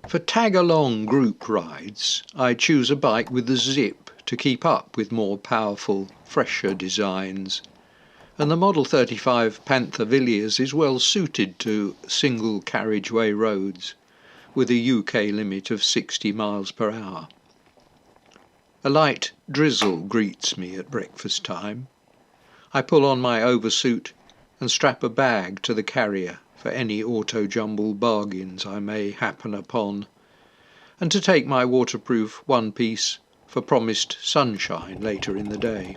For tag-along group rides, I choose a bike with a zip to keep up with more powerful, fresher designs, and the Model 35 Panther Villers is well suited to single carriageway roads with a UK limit of 60 miles per hour. A light drizzle greets me at breakfast time. I pull on my oversuit and strap a bag to the carrier for any autojumble bargains I may happen upon, and to take my waterproof one-piece for promised sunshine later in the day.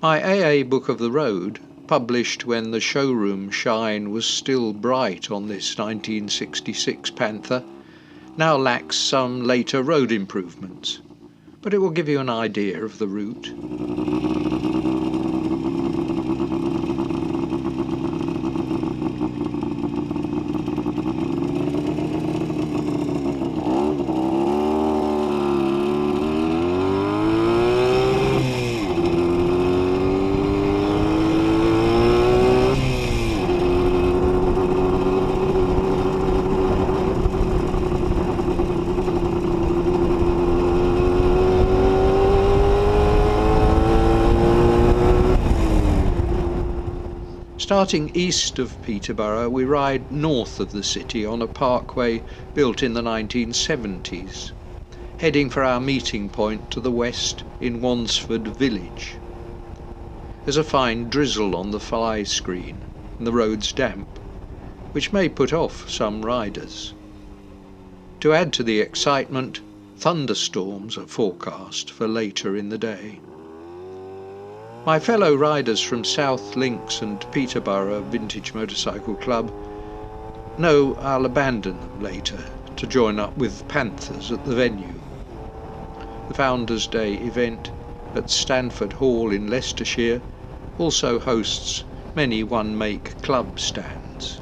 My AA Book of the Road, published when the showroom shine was still bright on this 1966 Panther, now lacks some later road improvements, but it will give you an idea of the route. Starting east of Peterborough, we ride north of the city on a parkway built in the 1970s, heading for our meeting point to the west in Wansford village. There's a fine drizzle on the fly screen and the road's damp, which may put off some riders. To add to the excitement, thunderstorms are forecast for later in the day. My fellow riders from South Links and Peterborough Vintage Motorcycle Club know I'll abandon them later to join up with Panthers at the venue. The Founders' Day event at Stanford Hall in Leicestershire also hosts many one-make club stands.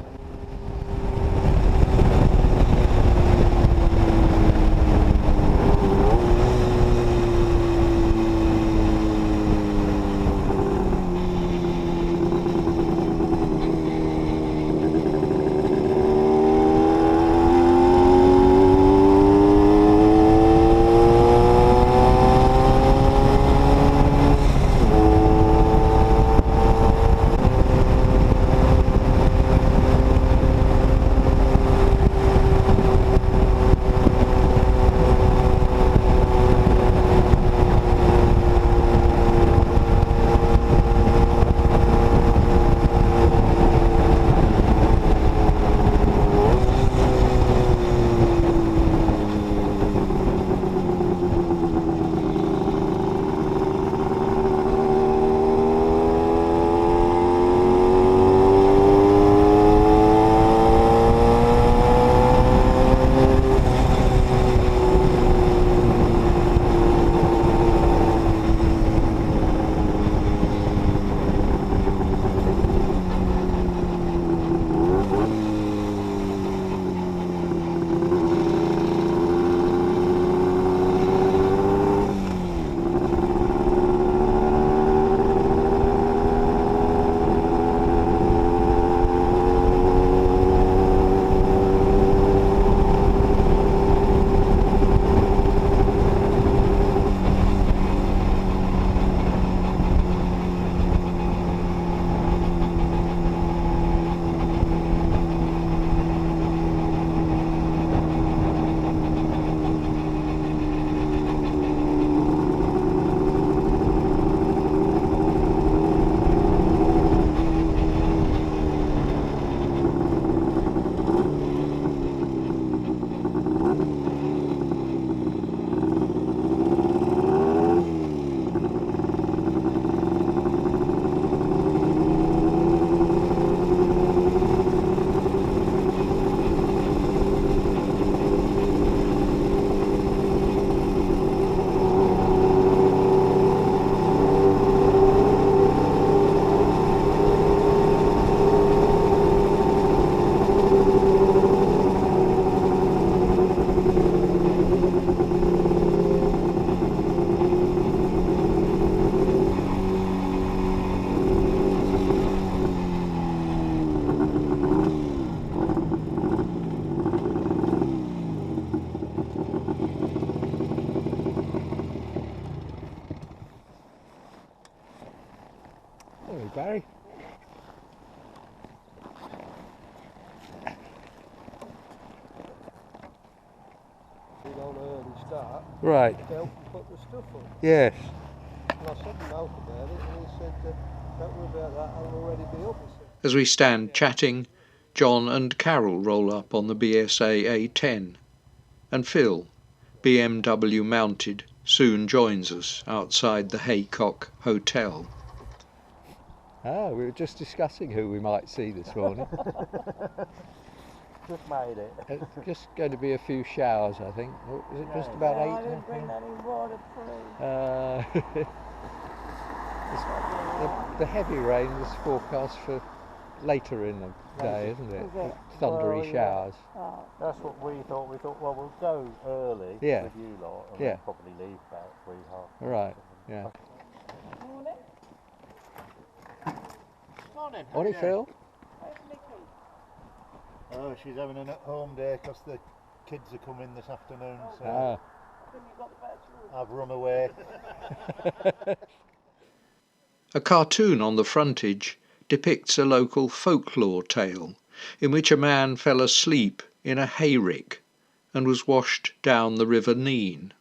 Hey, Barry. Been on an early start. Right. To help you put the stuff up. Yes. And I said to Malcolm about it, and he said, don't worry about that, I'll already be up. He said. As we stand chatting, John and Carol roll up on the BSA A10, and Phil, BMW mounted, soon joins us outside the Haycock Hotel. Ah, we were just discussing who we might see this morning. Just made it. It's just going to be a few showers, I think. Is it just about 8? I didn't bring any water, please. The heavy rain is forecast for later in the day, isn't it? Is it? Thundery Well, yeah. showers. Oh, That's what we thought. We thought, well, we'll go early Yeah. with you lot, and Yeah. we'll probably leave about 3:30. Right, yeah. morning. Morning. Morning, Phil. Where's Mickey? Oh, she's having an at-home day because the kids are coming this afternoon, so Ah, Then you got the bedroom. I've run away. A cartoon on the frontage depicts a local folklore tale in which a man fell asleep in a hayrick and was washed down the River Nene.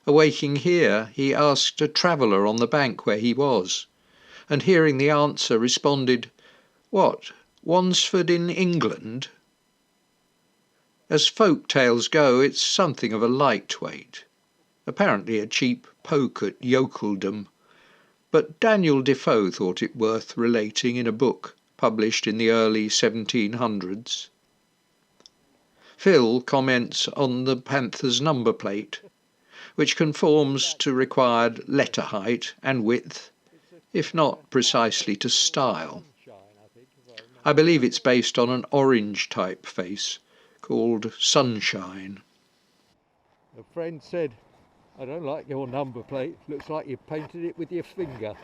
Awaking here, he asked a traveller on the bank where he was, and hearing the answer responded, "What, Wansford in England?" As folk tales go, it's something of a lightweight, apparently a cheap poke at yokeldom, but Daniel Defoe thought it worth relating in a book published in the early 1700s. Phil comments on the Panther's number plate, which conforms to required letter height and width, if not precisely to style. I believe it's based on an orange typeface called Sunshine. a friend said, I don't like your number plate. Looks like you painted it with your finger.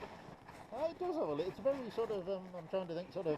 Oh, it does have a little, it's very sort of, I'm trying to think, sort of,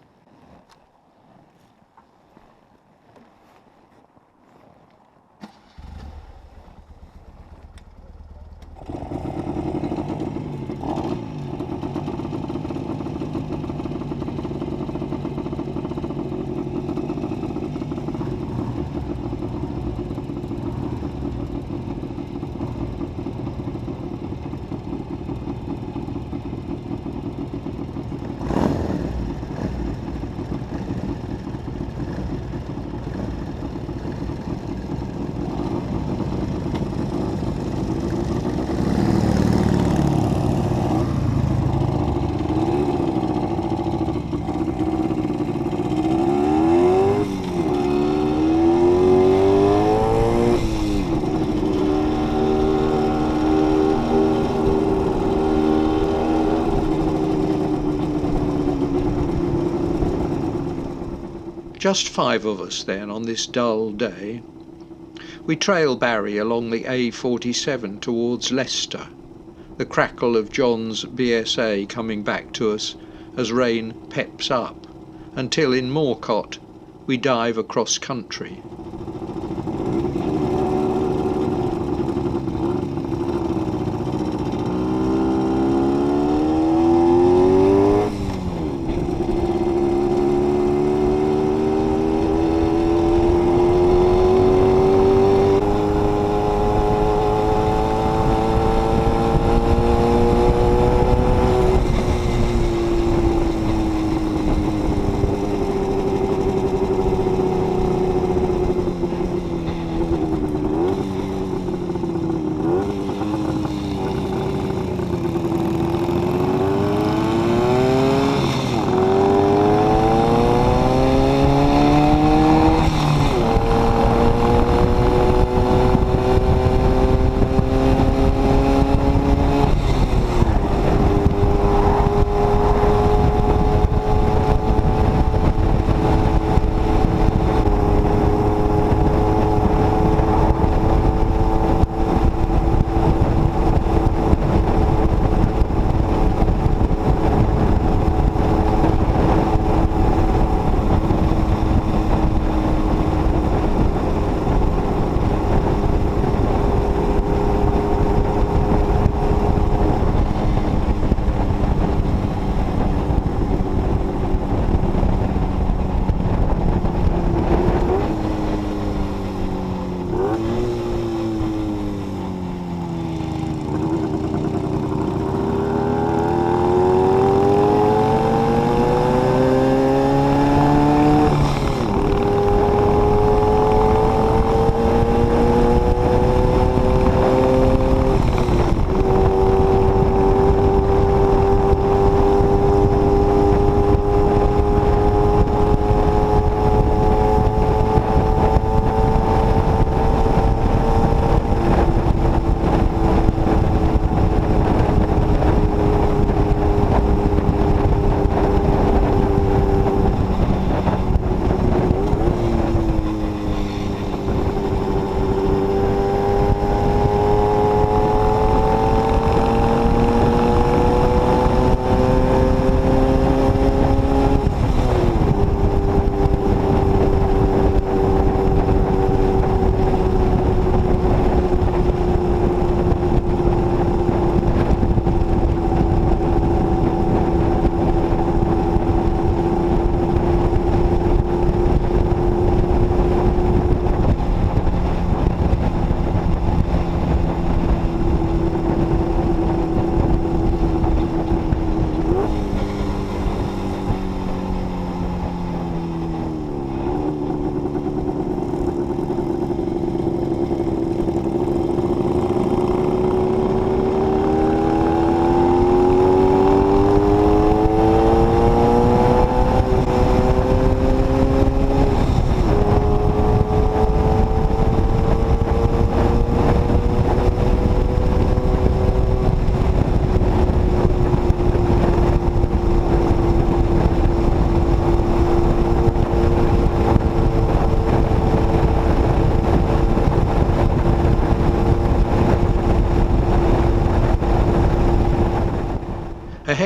Just 5 of us then on this dull day. We trail Barry along the A47 towards Leicester, the crackle of John's BSA coming back to us as rain peps up, until in Morcott we dive across country.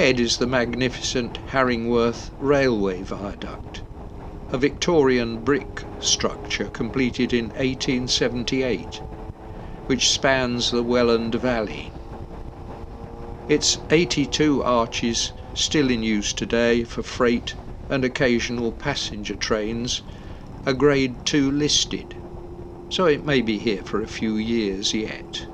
Ahead is the magnificent Haringworth Railway Viaduct, a Victorian brick structure completed in 1878, which spans the Welland Valley. Its 82 arches, still in use today for freight and occasional passenger trains, are Grade 2 listed, so it may be here for a few years yet.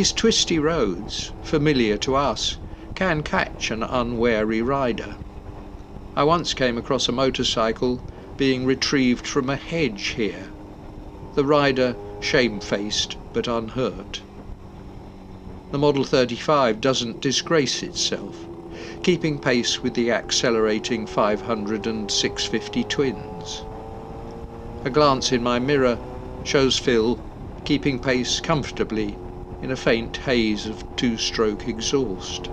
These twisty roads, familiar to us, can catch an unwary rider. I once came across a motorcycle being retrieved from a hedge here, the rider shamefaced but unhurt. The Model 35 doesn't disgrace itself, keeping pace with the accelerating 500 and 650 twins. A glance in my mirror shows Phil keeping pace comfortably in a faint haze of two-stroke exhaust.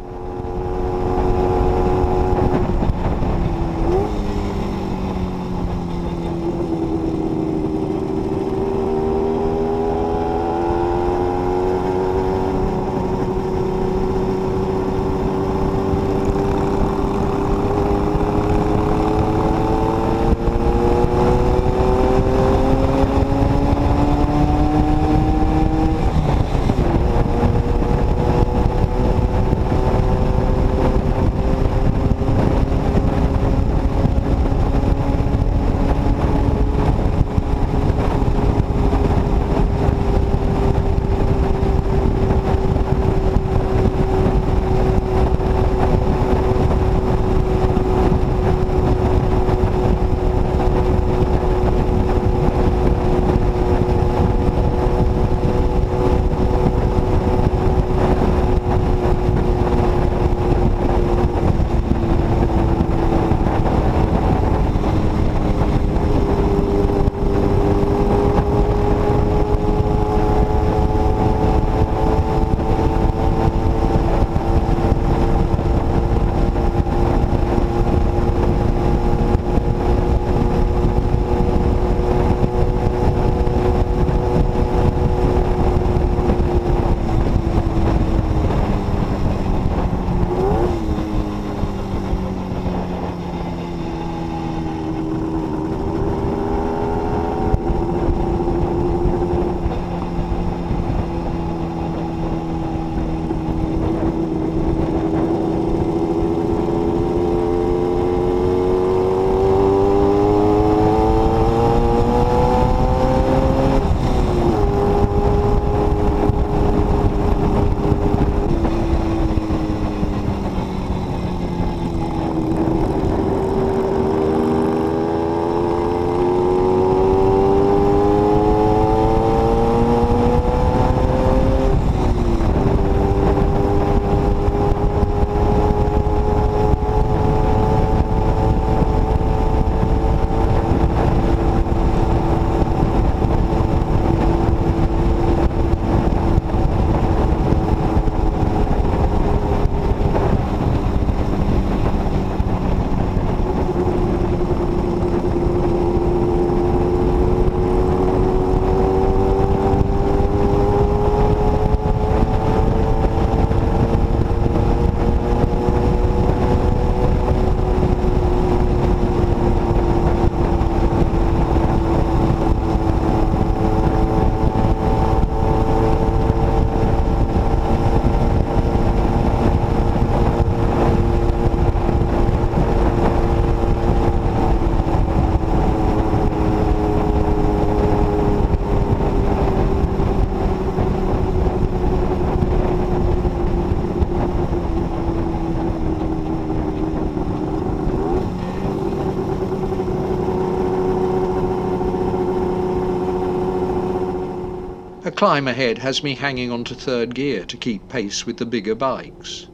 climb ahead has me hanging on to third gear to keep pace with the bigger bikes.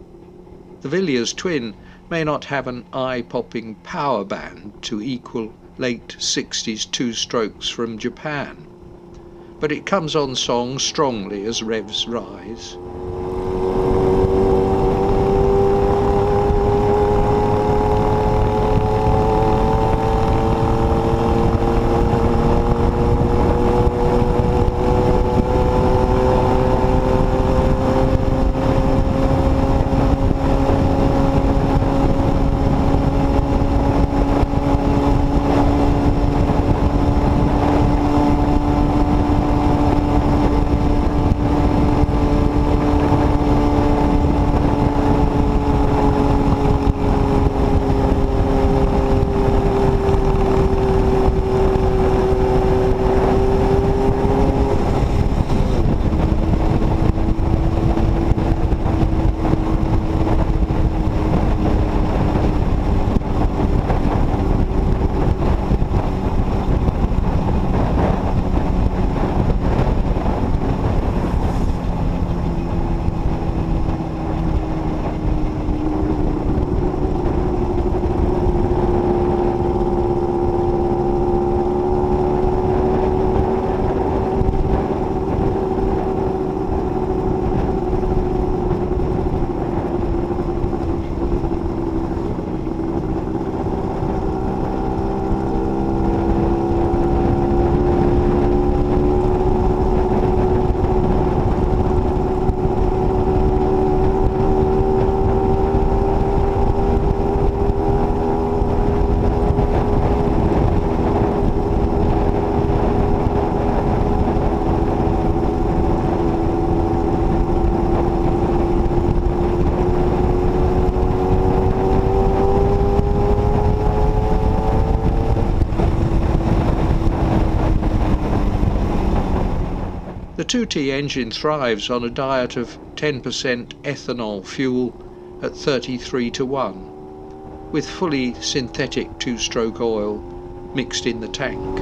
The Villiers twin may not have an eye-popping power band to equal late 60s two-strokes from Japan, but it comes on song strongly as revs rise. The 2T engine thrives on a diet of 10% ethanol fuel at 33 to 1, with fully synthetic two-stroke oil mixed in the tank.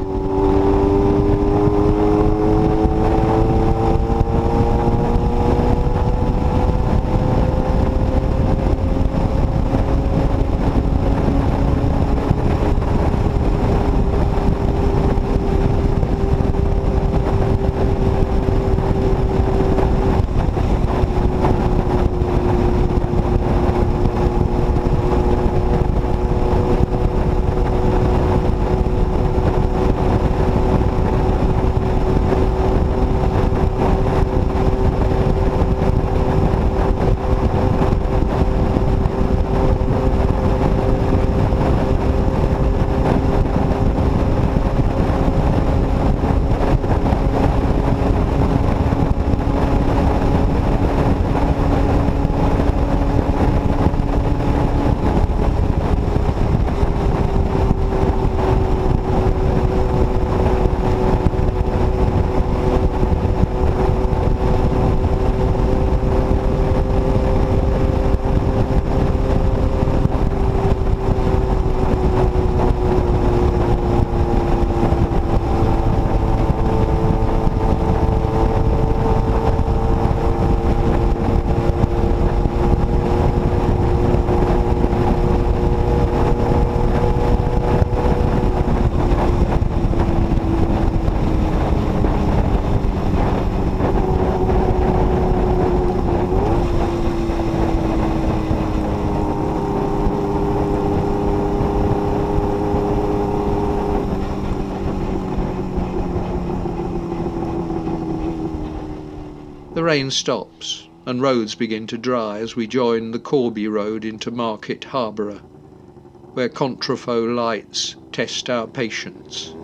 The rain stops and roads begin to dry as we join the Corby Road into Market Harborough, where contraflow lights test our patience.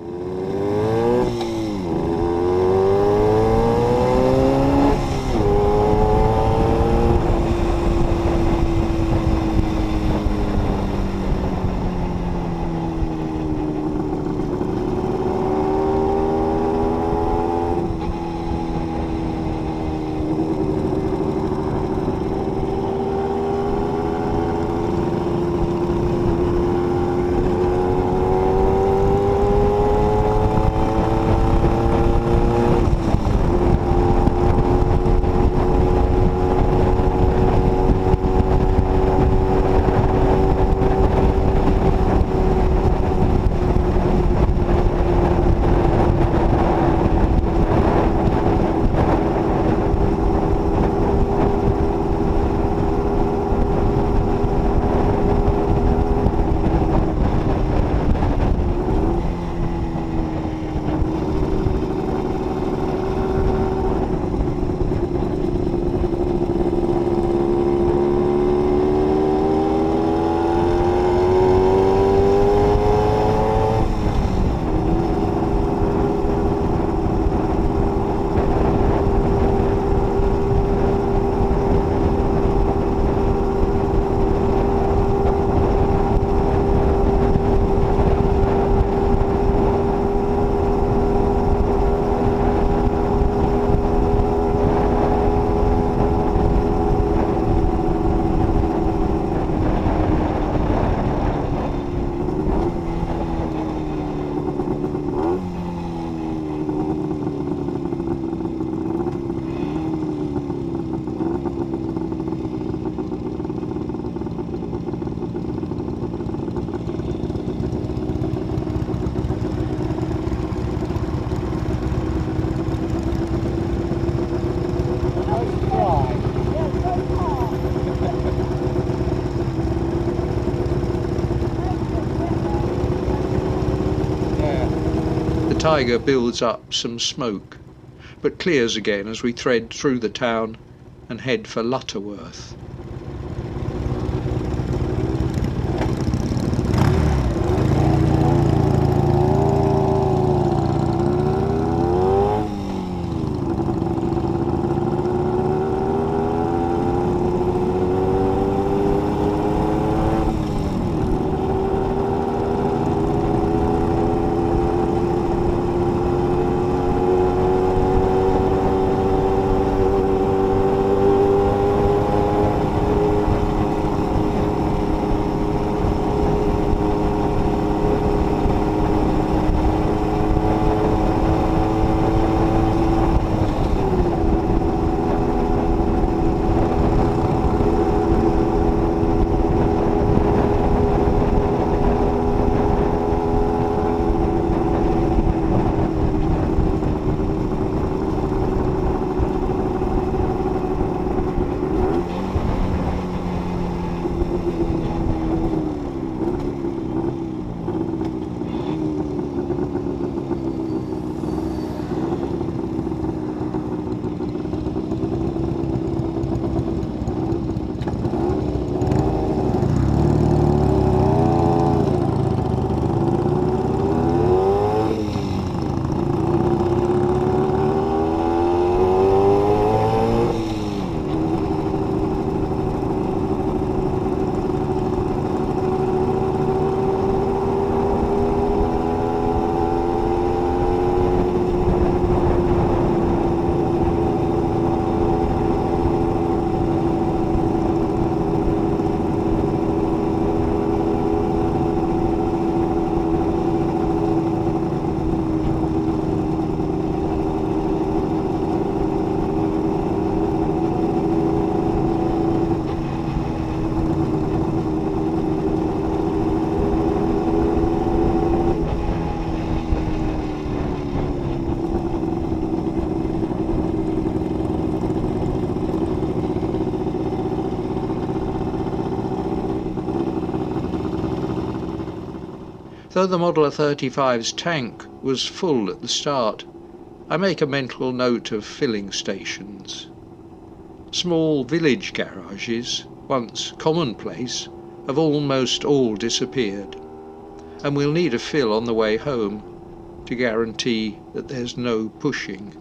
Tiger builds up some smoke, but clears again as we thread through the town and head for Lutterworth. Though the Model 35's tank was full at the start, I make a mental note of filling stations. Small village garages, once commonplace, have almost all disappeared, and we'll need a fill on the way home to guarantee that there's no pushing.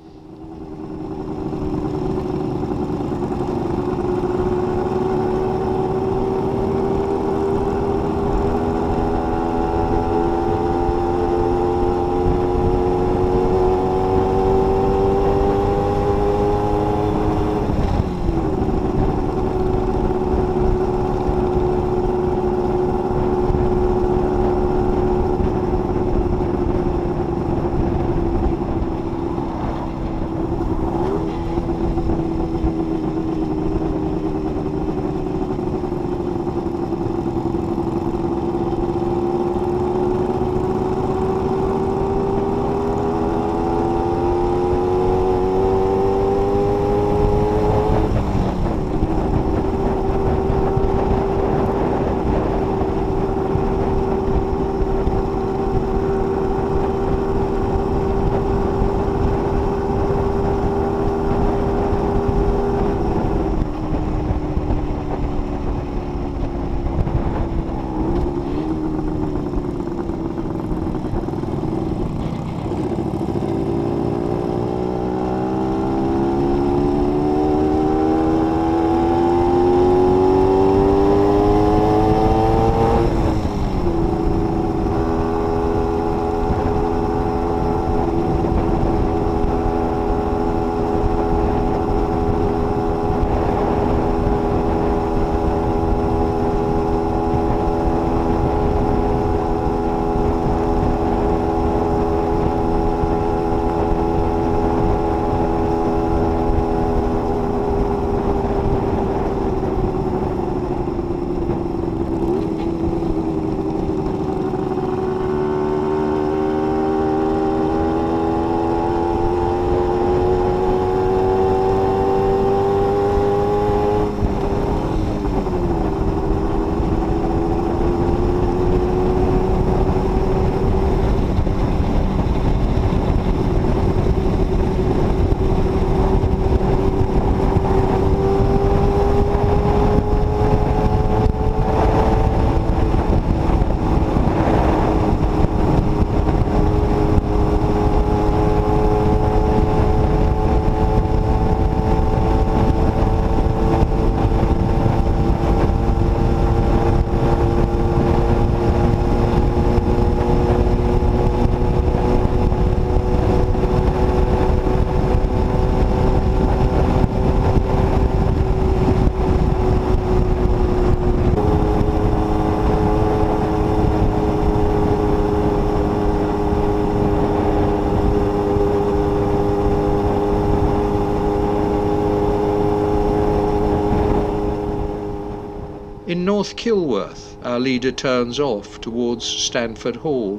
In North Kilworth, our leader turns off towards Stanford Hall,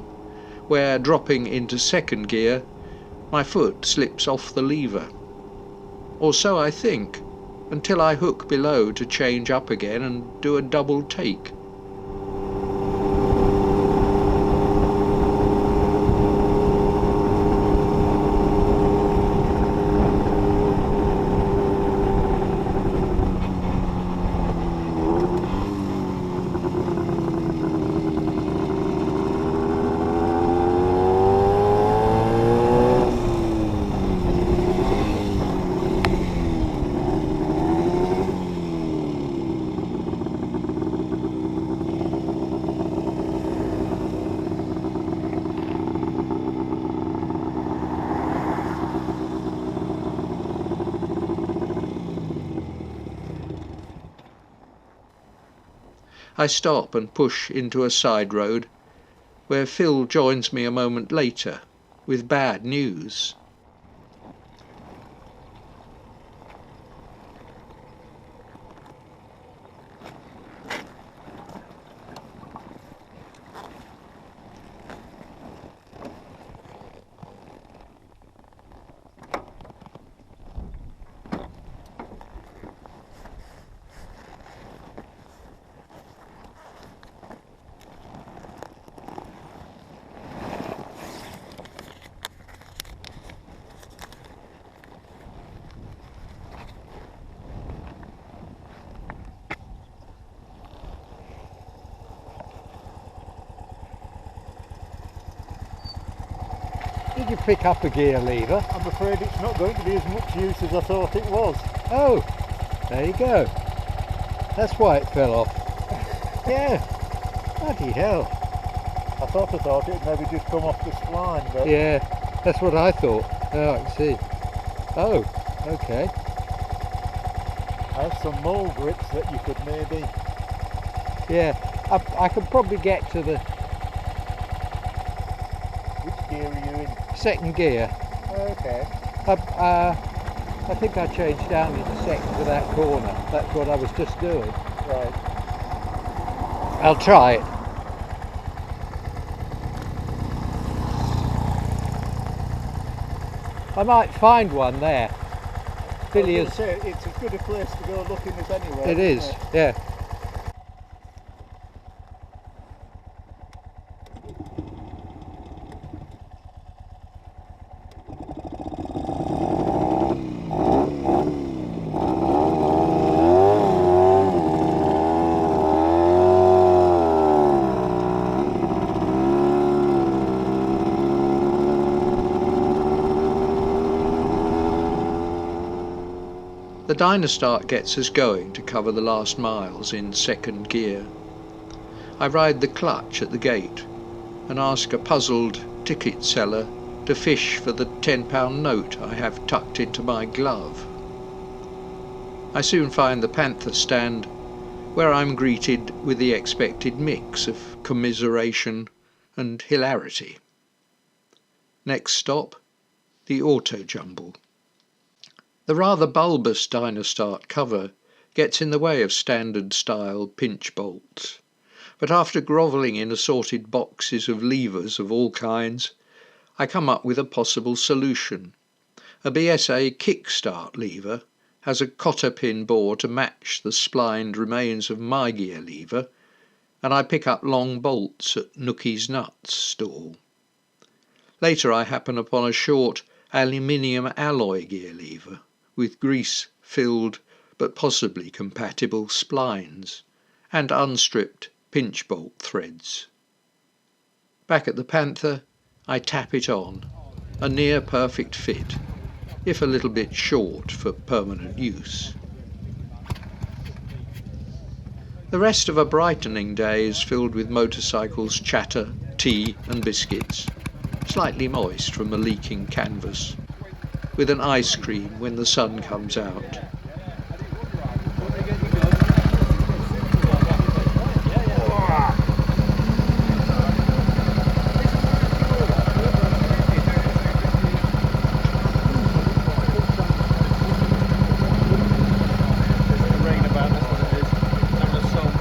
where, dropping into second gear, my foot slips off the lever. Or so I think, until I hook below to change up again and do a double take. I stop and push into a side road, where Phil joins me a moment later with bad news. Did you pick up a gear lever? I'm afraid it's not going to be as much use as I thought it was. Oh, there you go. That's why it fell off. Yeah, bloody hell. I thought it'd maybe just come off the spline, but Yeah, that's what I thought. Oh, I can see. Oh, okay. I have some mole grips that you could maybe... Yeah, I could probably get to the Which gear are you in? second gear. Okay. I think I changed down into second to that corner. That's what I was just doing. Right. I'll try it. I might find one there. I was Villers. gonna say, it's as good a place to go looking as anywhere. It isn't is, yeah. The Dynastart gets us going to cover the last miles in second gear. I ride the clutch at the gate and ask a puzzled ticket seller to fish for the £10 note I have tucked into my glove. I soon find the Panther stand, where I'm greeted with the expected mix of commiseration and hilarity. Next stop, the autojumble. The rather bulbous Dynastart cover gets in the way of standard style pinch bolts, but after grovelling in assorted boxes of levers of all kinds, I come up with a possible solution. A BSA kickstart lever has a cotter pin bore to match the splined remains of my gear lever, and I pick up long bolts at Nookie's Nuts stall. Later I happen upon a short aluminium alloy gear lever with grease-filled but possibly compatible splines and unstripped pinch bolt threads. Back at the Panther, I tap it on, a near perfect fit, if a little bit short for permanent use. The rest of a brightening day is filled with motorcycles, chatter, tea and biscuits, slightly moist from a leaking canvas, with an ice cream when the sun comes out. Rain about, that's what it is. Having a song.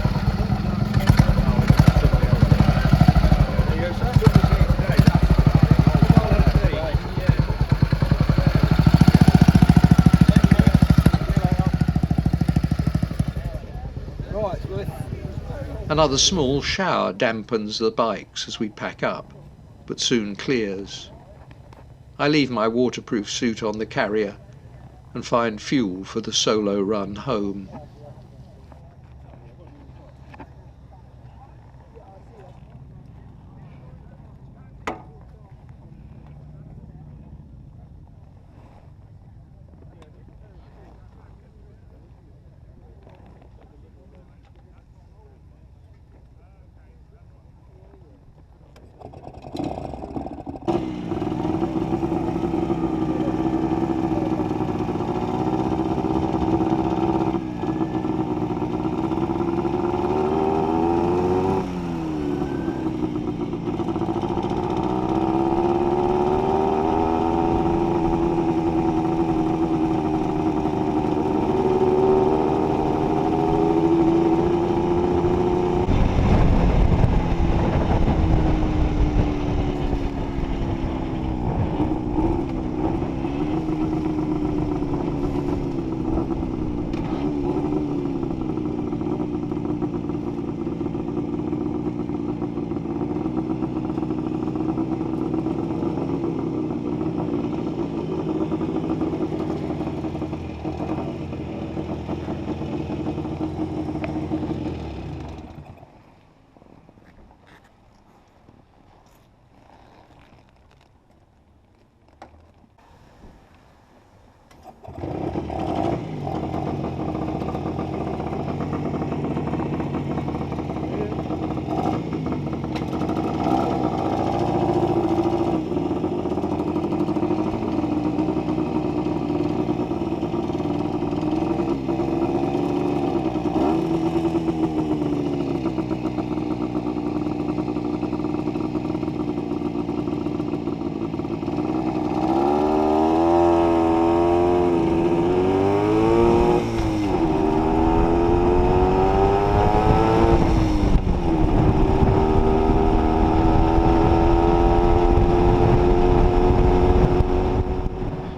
Another small shower dampens the bikes as we pack up, but soon clears. I leave my waterproof suit on the carrier and find fuel for the solo run home.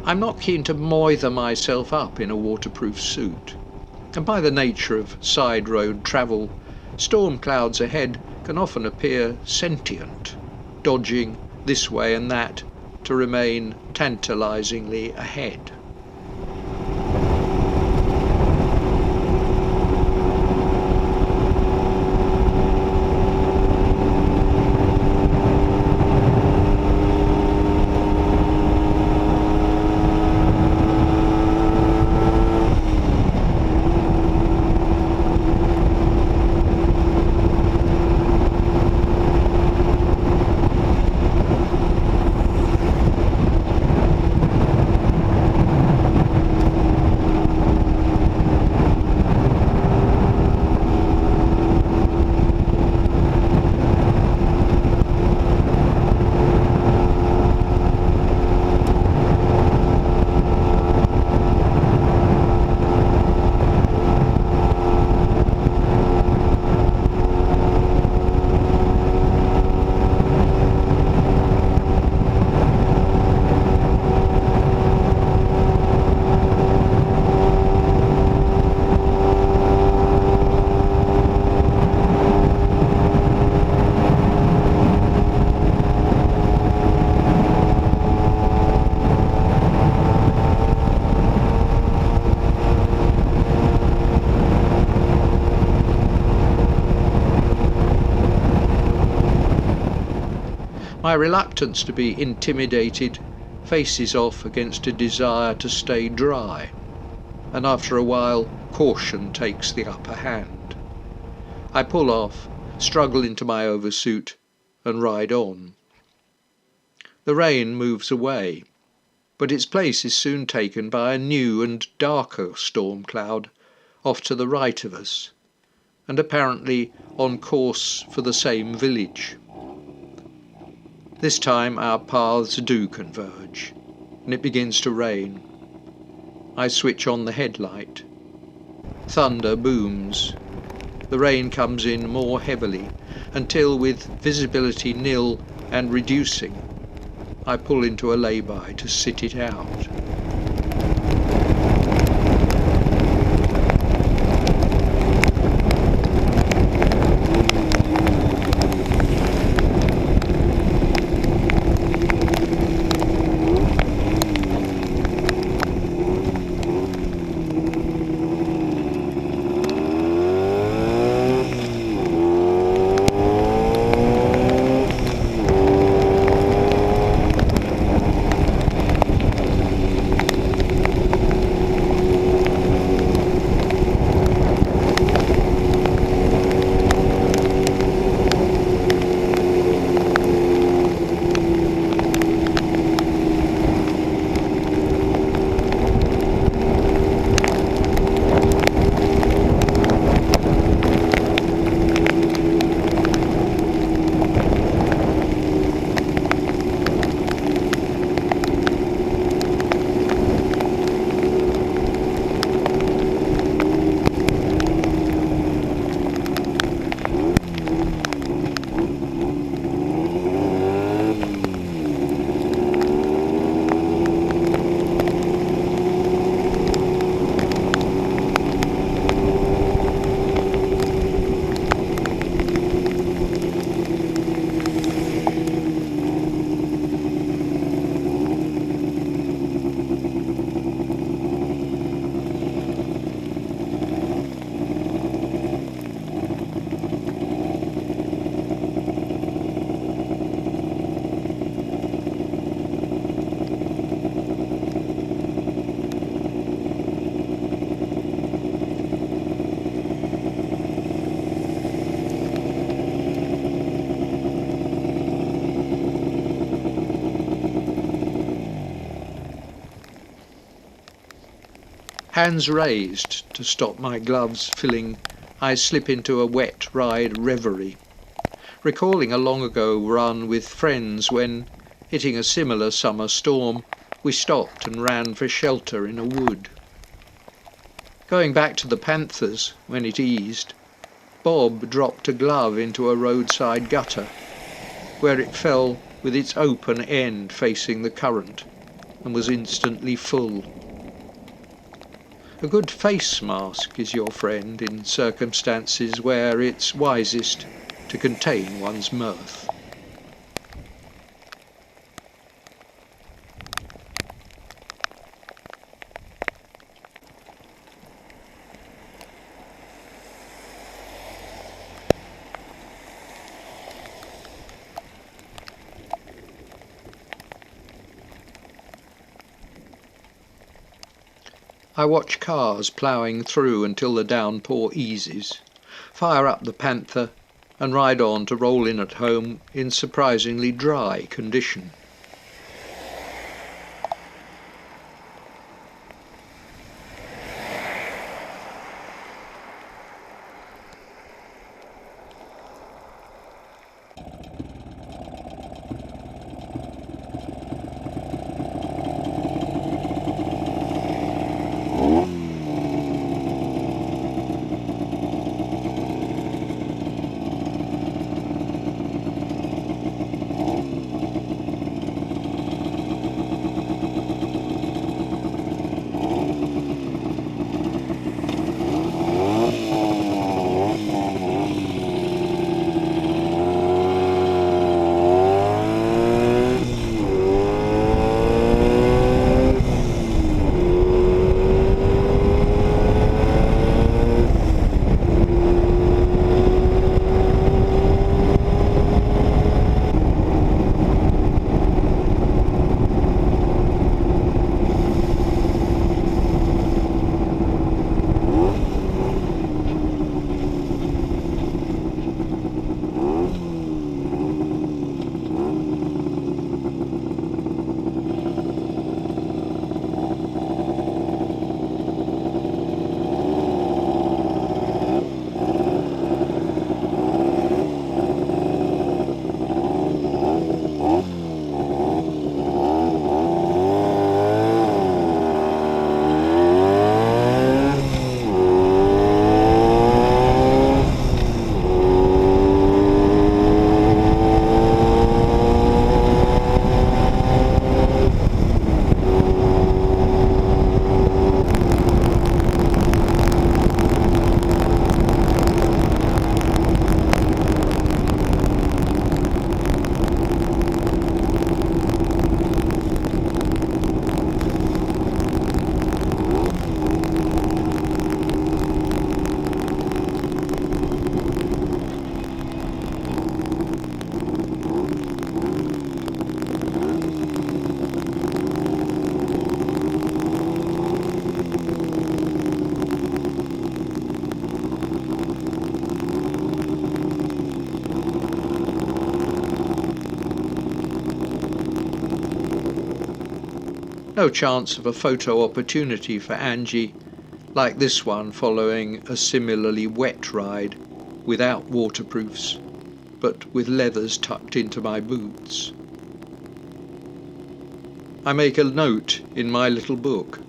I'm not keen to moither myself up in a waterproof suit, and by the nature of side road travel, storm clouds ahead can often appear sentient, dodging this way and that to remain tantalisingly ahead. My reluctance to be intimidated faces off against a desire to stay dry, and after a while caution takes the upper hand. I pull off, struggle into my oversuit, and ride on. The rain moves away, but its place is soon taken by a new and darker storm cloud off to the right of us, and apparently on course for the same village. This time our paths do converge, and it begins to rain. I switch on the headlight. Thunder booms. The rain comes in more heavily, until with visibility nil and reducing, I pull into a lay-by to sit it out. Hands raised to stop my gloves filling, I slip into a wet ride reverie, recalling a long ago run with friends when, hitting a similar summer storm, we stopped and ran for shelter in a wood. Going back to the Panthers when it eased, Bob dropped a glove into a roadside gutter, where it fell with its open end facing the current and was instantly full. A good face mask is your friend in circumstances where it's wisest to contain one's mirth. I watch cars ploughing through until the downpour eases, fire up the Panther and ride on to roll in at home in surprisingly dry condition. No chance of a photo opportunity for Angie, like this one following a similarly wet ride, without waterproofs, but with leathers tucked into my boots. I make a note in my little book.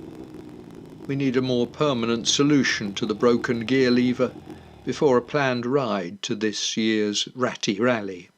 We need a more permanent solution to the broken gear lever before a planned ride to this year's Ratty Rally.